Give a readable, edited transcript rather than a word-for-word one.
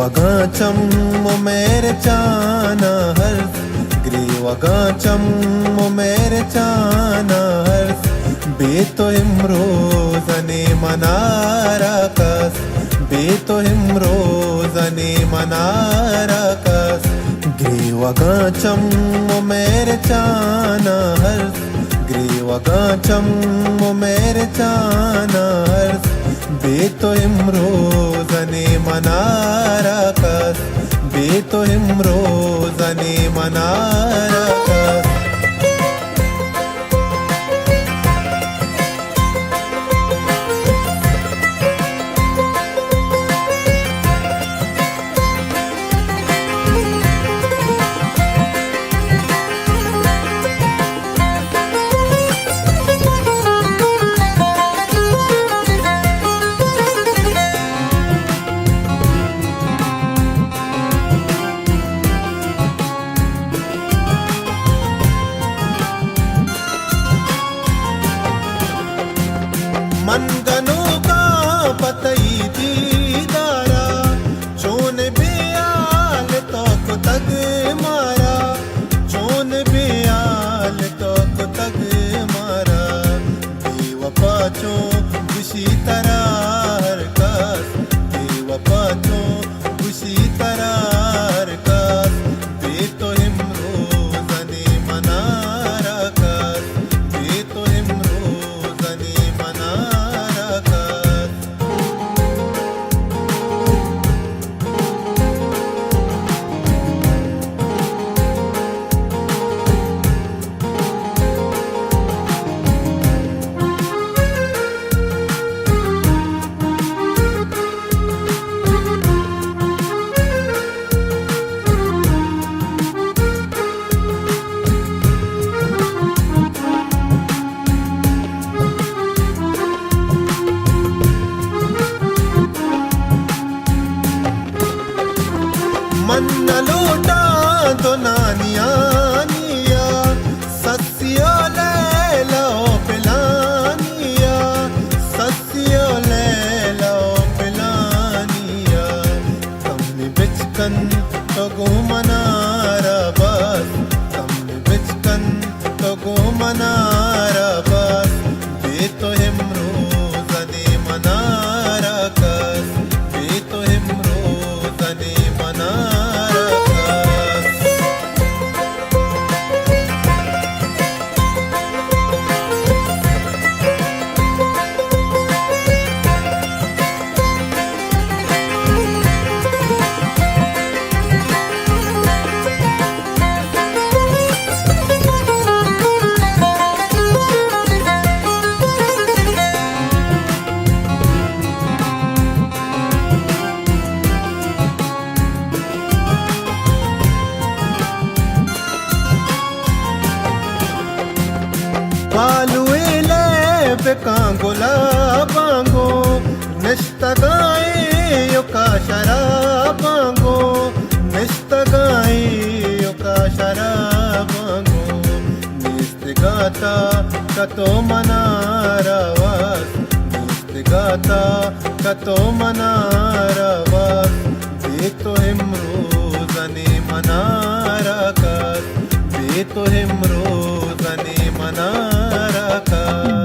Grivagacham o mere chana harf, Grivagacham o mere chana harf, Beto himrozane manarakas, Beto himrozane manarakas. Grivagacham o mere chana harf, Grivagacham o mere chana harf, Beto himrozane manarakas, Beto himrozane manarakas. मनगनों का पतई दीदारा, चोन बेयाल तो को तग मारा, चोन बेयाल तो को तग मारा। बेवफा चो खुशी तरह हर कास, बेवफा चो खुशी तरह हर कास। बेतो हिमरोज़ने मनारकास, बेतो हिमरोज़ने मनारकास। मन न लूटा तो नानिया निया, सस्सियों ले लो पिलानिया, सस्सियों ले लो पिलानिया। कमनी बिचकन तो गो मनारा बस, कमनी बिचकन तो गो मनारा बस। बेतो हिमरोज़ने मनारकास, बेतो हिमरोज़ने मनारकास। पालुएले बेकांगोला बांगो, निस्तगाए योका शराबांगो, निस्तगाए योका शराबांगो। निस्तगाता कतो मनारवास, निस्तगाता कतो मनारवास। बेतो हिमरोज़ने मनारकास, बेतो हिमरोज़ने मनारकास।